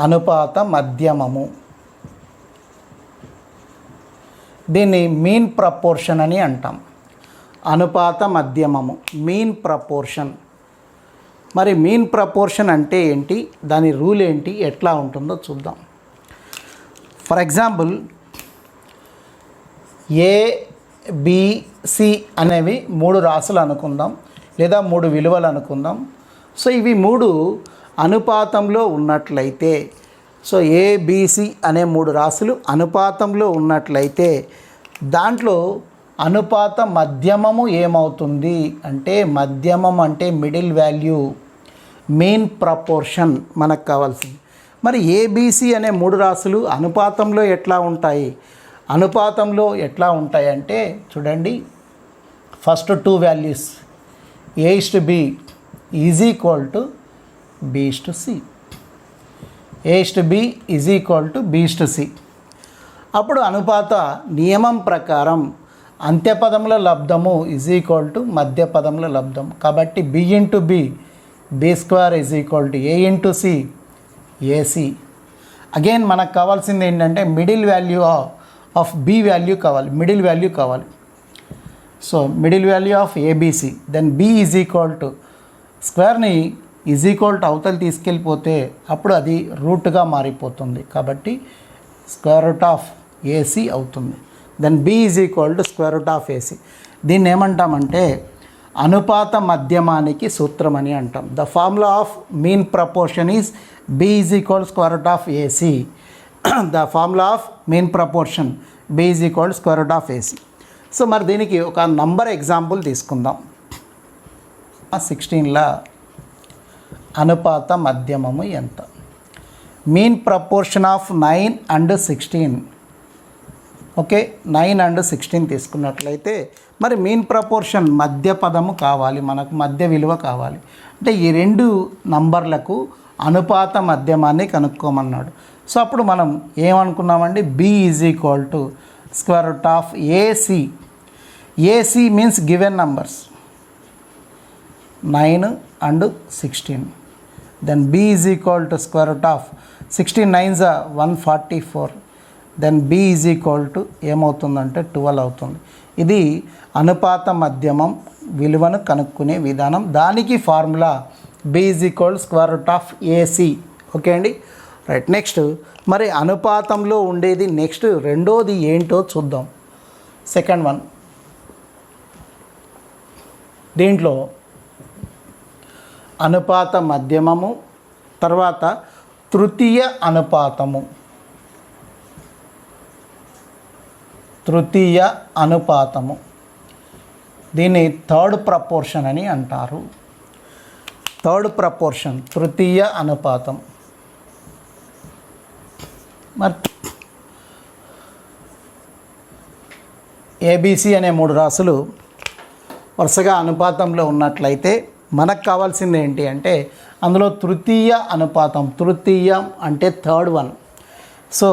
అనుపాత మధ్యమము దీన్ని మీన్ ప్రపోర్షన్ అని అంటాం. అనుపాత మధ్యమము మీన్ ప్రపోర్షన్. మరి మీన్ ప్రపోర్షన్ అంటే ఏంటి, దాని రూల్ ఏంటి, ఎట్లా ఉంటుందో చూద్దాం. ఫర్ ఎగ్జాంపుల్ ABC అనేవి మూడు రాసులు అనుకుందాం, లేదా మూడు విలువలు అనుకుందాం. సో ఇవి మూడు అనుపాతంలో ఉన్నట్లయితే, సో ABC అనే మూడు రాసులు అనుపాతంలో ఉన్నట్లయితే దాంట్లో అనుపాత మధ్యమము ఏమవుతుంది అంటే, మధ్యమం అంటే మిడిల్ వాల్యూ, మీన్ ప్రపోర్షన్ మనకు కావాల్సింది. మరి ABC అనే మూడు రాసులు అనుపాతంలో ఎట్లా ఉంటాయి? అనుపాతంలో ఎట్లా ఉంటాయి అంటే చూడండి, first two values A:B is equal to B:C. A:B is equal to B:C. అప్పుడు అనుపాత నియమం ప్రకారం అంత్యపదముల లబ్ధము ఈజ్ ఈక్వల్ టు మధ్యపదముల లబ్ధం. కాబట్టి B into B B² is equal to A into C AC. Again మనకు కావాల్సింది ఏంటంటే middle value of B value కావాలి, మిడిల్ వాల్యూ కావాలి. So middle value of ABC, then B is equal to స్క్వేర్ని ఈజ్ ఈక్వల్ టు అవతల తీసుకెళ్ళిపోతే అప్పుడు అది రూట్గా మారిపోతుంది. కాబట్టి స్క్వేర్ రూట్ ఆఫ్ AC అవుతుంది. Then B is equal to square root of AC. దీన్ని ఏమంటామంటే అనుపాత మధ్యమానికి సూత్రం అని అంటాం. The formula of mean proportion is B is equal square root of AC. The formula of mean proportion B is equal square root of AC. So మరి దీనికి ఒక నంబర్ ఎగ్జాంపుల్ తీసుకుందాం. 16లా అనుపాత మధ్యమము ఎంత? Mean proportion of 9 and 16. Okay, 9 and 16 తీసుకున్నట్లయితే మరి మీన్ ప్రపోర్షన్ మధ్య పదము కావాలి, మనకు మధ్య విలువ కావాలి. అంటే ఈ రెండు నంబర్లకు అనుపాత మధ్యమాన్ని కనుక్కోమన్నాడు. సో అప్పుడు మనం ఏమనుకున్నామండి, B is equal to square root of AC. AC means given numbers 9 and 16. Then B is equal to square root of 16 9s are 144. Then B is equal to ఏమవుతుందంటే 12 అవుతుంది. ఇది అనుపాత మధ్యమం విలువను కనుక్కునే విధానం. దానికి formula B is equal square root of AC. Okay అండి, రైట్. నెక్స్ట్ మరి అనుపాతంలో ఉండేది నెక్స్ట్ రెండోది ఏంటో చూద్దాం. సెకండ్ వన్, దీంట్లో అనుపాత మధ్యమము, తర్వాత తృతీయ అనుపాతము. తృతీయ అనుపాతము దీన్ని థర్డ్ ప్రపోర్షన్ అని అంటారు. థర్డ్ ప్రపోర్షన్ తృతీయ అనుపాతం. మరి ABC అనే మూడు రాసులు వరుసగా అనుపాతంలో ఉన్నట్లయితే మనకు కావాల్సింది ఏంటి అంటే అందులో తృతీయ అనుపాతం, తృతీయం అంటే third one. So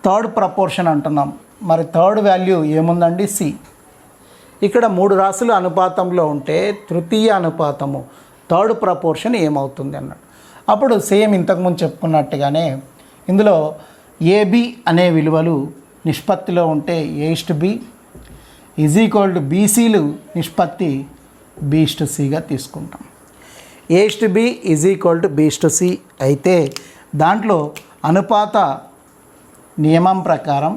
third proportion అంటున్నాం. మరి థర్డ్ వాల్యూ ఏముందండి? సి. ఇక్కడ 3 రాశులు అనుపాతంలో ఉంటే తృతీయ అనుపాతము థర్డ్ ప్రపోర్షన్ ఏమవుతుంది అన్నాడు. అప్పుడు సేమ్ ఇంతకుముందు చెప్పుకున్నట్టుగానే ఇందులో ఏబి అనే విలువలు నిష్పత్తిలో ఉంటే A/B = BCలు నిష్పత్తి B/Cగా తీసుకుంటాం. A/B = B/C అయితే దాంట్లో అనుపాత నియమం ప్రకారం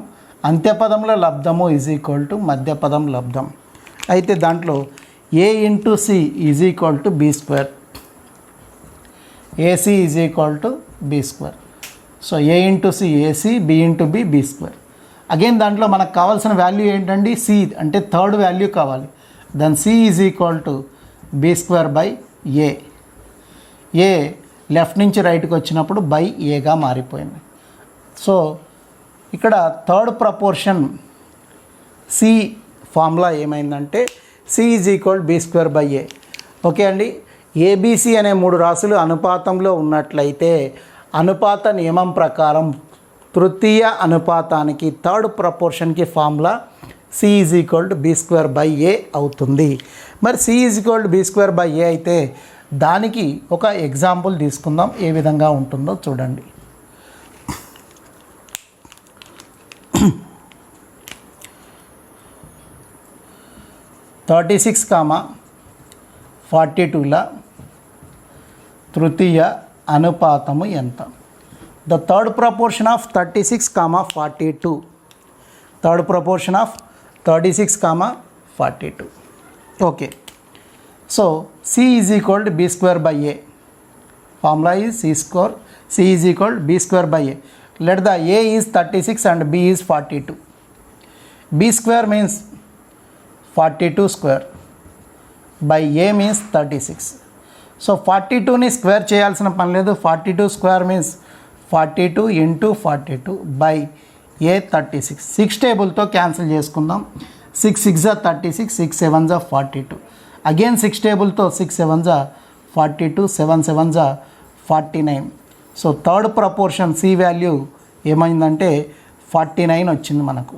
అంత్యపదంలో లబ్ధము = మధ్యపదం లబ్ధం. అయితే దాంట్లో A/C = B², AC = B². So A/C AC, B/B B². Again దాంట్లో మనకు కావాల్సిన వాల్యూ ఏంటండి? C అంటే థర్డ్ వాల్యూ కావాలి. దాని C = B²/A. ఏ లెఫ్ట్ నుంచి రైట్కి వచ్చినప్పుడు బై ఏగా మారిపోయింది. సో ఇక్కడ థర్డ్ ప్రపోర్షన్ సి ఫార్ములా ఏమైందంటే C = B²/A. ఓకే అండి. ఏబిసి అనే 3 రాశులు అనుపాతంలో ఉన్నట్లయితే అనుపాత నియమం ప్రకారం తృతీయ అనుపాతానికి థర్డ్ ప్రపోర్షన్కి ఫార్ములా C = B²/A అవుతుంది. మరి C = B²/A అయితే దానికి ఒక ఎగ్జాంపుల్ తీసుకుందాం, ఏ విధంగా ఉంటుందో చూడండి. (36,42ల తృతీయ అనుపాతము ఎంత? The third proportion of 36,42. Third proportion of 36,42. Okay. So C = B²/A. Formula is C = B²/A. Let the A is 36 and B is 42. B² means 42 square by A means 36. So 42ని స్క్వేర్ చేయాల్సిన పని లేదు. 42 స్క్వేర్ మీన్స్ 42 × 42 బై A 36. 6 టేబుల్తో క్యాన్సిల్ చేసుకుందాం. 6 6 36, 6 7 42. అగైన్ 6 టేబుల్తో 6 7 42, 7 7 49. So third proportion C value ఏమైందంటే 49 వచ్చింది మనకు.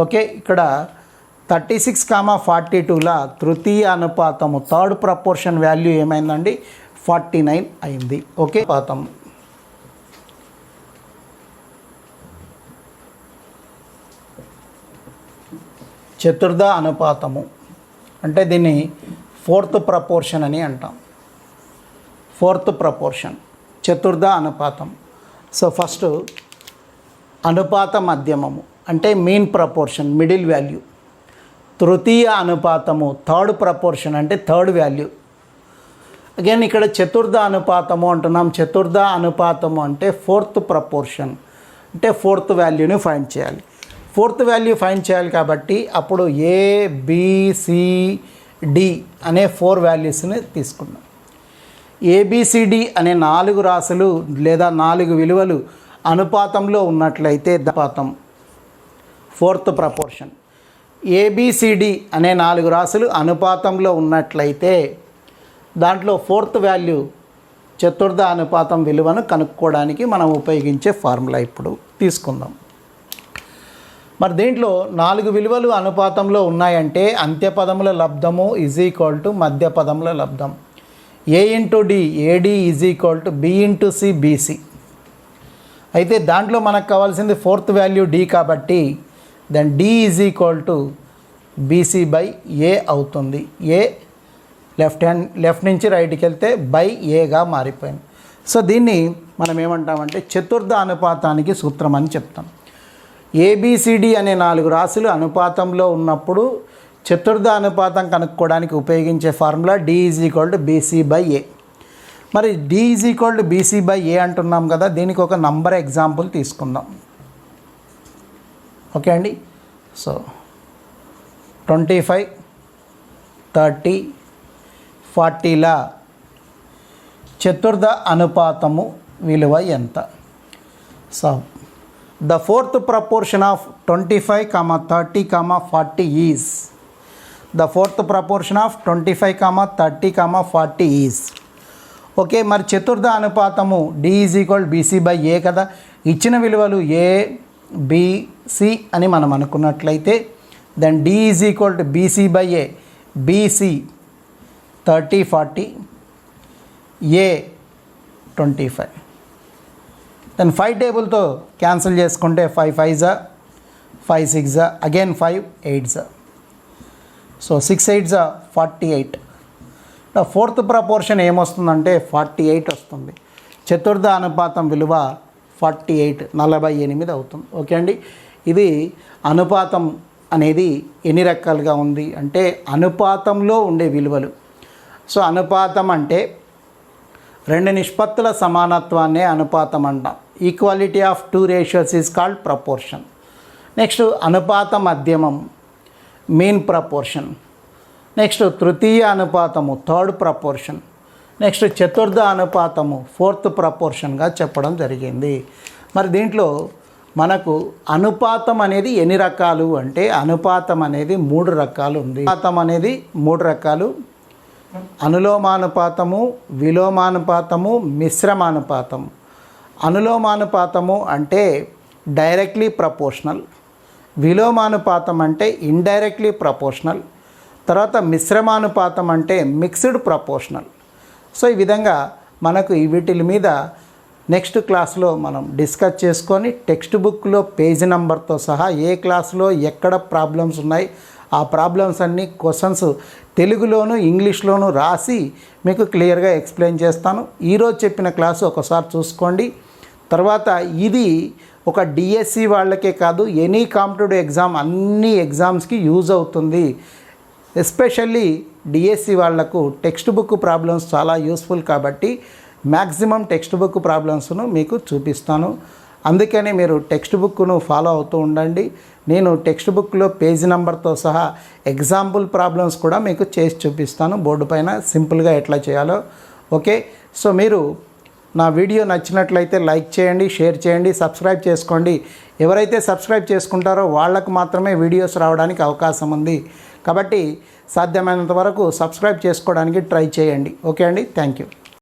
ఓకే. ఇక్కడ 36,42ల తృతీయ అనుపాతము థర్డ్ ప్రపోర్షన్ వాల్యూ ఏమైందండి? 49 అయింది. ఓకే. పాతం చతుర్థ అనుపాతము అంటే దీన్ని ఫోర్త్ ప్రపోర్షన్ అని అంటాం. ఫోర్త్ ప్రపోర్షన్ చతుర్థ అనుపాతం. సో ఫస్ట్ అనుపాత మధ్యమము అంటే మీన్ ప్రపోర్షన్, మిడిల్ వాల్యూ. తృతీయ అనుపాతము థర్డ్ ప్రపోర్షన్ అంటే థర్డ్ వాల్యూ. అగైన్ ఇక్కడ చతుర్థ అనుపాతము అంటున్నాం. చతుర్థ అనుపాతము అంటే ఫోర్త్ ప్రపోర్షన్ అంటే ఫోర్త్ వాల్యూని ఫైండ్ చేయాలి. ఫోర్త్ వాల్యూ ఫైండ్ చేయాలి కాబట్టి అప్పుడు ABCD అనే 4 వాల్యూస్ని తీసుకున్నాం. ABCD అనే 4 రాశులు లేదా 4 విలువలు అనుపాతంలో ఉన్నట్లయితే అనుపాతం ఫోర్త్ ప్రపోర్షన్. ABCD అనే 4 రాశులు అనుపాతంలో ఉన్నట్లయితే దాంట్లో ఫోర్త్ వాల్యూ చతుర్థ అనుపాతం విలువను కనుక్కోవడానికి మనం ఉపయోగించే ఫార్ములా ఇప్పుడు తీసుకుందాం. మరి దీంట్లో 4 విలువలు అనుపాతంలో ఉన్నాయంటే అంత్యపదముల లబ్ధము = మధ్యపదముల లబ్ధం. A × D AD = B × C BC. అయితే దాంట్లో మనకు కావాల్సింది ఫోర్త్ వాల్యూ D కాబట్టి దెన్ D = BC/A అవుతుంది. A లెఫ్ట్ నుంచి రైట్కి వెళ్తే బై ఏగా మారిపోయింది. సో దీన్ని మనం ఏమంటామంటే చతుర్థ అనుపాతానికి సూత్రం అని చెప్తాం. ABCD అనే 4 రాశులు అనుపాతంలో ఉన్నప్పుడు చతుర్థ అనుపాతం కనుక్కోవడానికి ఉపయోగించే ఫార్ములా D = BC/A. మరి D = BC/A అంటున్నాం కదా, దీనికి ఒక నంబర్ ఎగ్జాంపుల్ తీసుకుందాం. ఓకే అండి. సో 25, 30, 40ల చతుర్థ అనుపాతము విలువ ఎంత? So the fourth proportion of 25, 30, 40 is the fourth proportion of 25, 30, 40 is okay, మరి చతుర్థ అనుపాతము D = BC/A కదా. ఇచ్చిన విలువలు A B C అని మనం అనుకున్నట్లయితే then D = BC/A, BC 30/40, A 25. దెన్ 5 టేబుల్తో క్యాన్సిల్ చేసుకుంటే 5 5s 5 6s again 5 8s. So 6 8s 48. Fourth proportion ఏమొస్తుందంటే 48 వస్తుంది. చతుర్థ అనుపాతం విలువ 48 48 అవుతుంది. ఓకే అండి, ఇది అనుపాతం అనేది ఎన్ని రకాలుగా ఉంది అంటే అనుపాతంలో ఉండే విలువలు. సో అనుపాతం అంటే రెండు నిష్పత్తుల సమానత్వాన్నే అనుపాతం అంటాం. Equality of two ratios is called proportion. Next అనుపాత మధ్యమం, మీన్ ప్రపోర్షన్. నెక్స్ట్ తృతీయ అనుపాతము, థర్డ్ ప్రపోర్షన్. నెక్స్ట్ చతుర్థ అనుపాతము, ఫోర్త్ ప్రపోర్షన్గా చెప్పడం జరిగింది. మరి దీంట్లో మనకు అనుపాతం అనేది ఎన్ని రకాలు అంటే అనుపాతం అనేది 3 రకాలు ఉంది. అనుపాతం అనేది 3 రకాలు: అనులోమానుపాతము, విలోమానుపాతము, మిశ్రమానుపాతము. అనులోమానుపాతము అంటే డైరెక్ట్లీ ప్రపోర్షనల్, విలోమానుపాతం అంటే ఇండైరెక్ట్లీ ప్రపోర్షనల్, తర్వాత మిశ్రమానుపాతం అంటే మిక్స్డ్ ప్రపోర్షనల్. సో ఈ విధంగా మనకు వీటి మీద నెక్స్ట్ క్లాస్లో మనం డిస్కస్ చేసుకొని టెక్స్ట్ బుక్లో పేజీ నెంబర్తో సహా ఏ క్లాస్లో ఎక్కడ ప్రాబ్లమ్స్ ఉన్నాయి ఆ ప్రాబ్లమ్స్ అన్నీ క్వశ్చన్స్ తెలుగులోను ఇంగ్లీష్లోను రాసి మీకు క్లియర్గా ఎక్స్ప్లెయిన్ చేస్తాను. ఈరోజు చెప్పిన క్లాసు ఒకసారి చూసుకోండి. తర్వాత ఇది ఒక డిఎస్సి వాళ్ళకే కాదు, ఎనీ కాంపిటేటివ్ ఎగ్జామ్ అన్ని ఎగ్జామ్స్కి యూజ్ అవుతుంది. ఎస్పెషల్లీ డిఎస్సి వాళ్లకు టెక్స్ట్ బుక్ ప్రాబ్లమ్స్ చాలా యూస్ఫుల్ కాబట్టి మ్యాక్సిమం టెక్స్ట్ బుక్ ప్రాబ్లమ్స్ను మీకు చూపిస్తాను. అందుకని మీరు టెక్స్ట్ బుక్ను ఫాలో అవుతూ ఉండండి. నేను టెక్స్ట్ బుక్లో పేజీ నెంబర్తో సహా ఎగ్జాంపుల్ ప్రాబ్లమ్స్ కూడా మీకు చేసి చూపిస్తాను బోర్డు పైన సింపుల్గా ఎట్లా చేయాలో. ఓకే, సో మీరు నా వీడియో నచ్చినట్లయితే లైక్ చేయండి, షేర్ చేయండి, సబ్స్క్రైబ్ చేసుకోండి. ఎవరైతే సబ్స్క్రైబ్ చేసుకుంటారో వాళ్ళకు మాత్రమే వీడియోస్ రావడానికి అవకాశం ఉంది. కాబట్టి సాధ్యమైనంత వరకు సబ్స్క్రైబ్ చేసుకోవడానికి ట్రై చేయండి. ఓకే అండి, థ్యాంక్ యూ.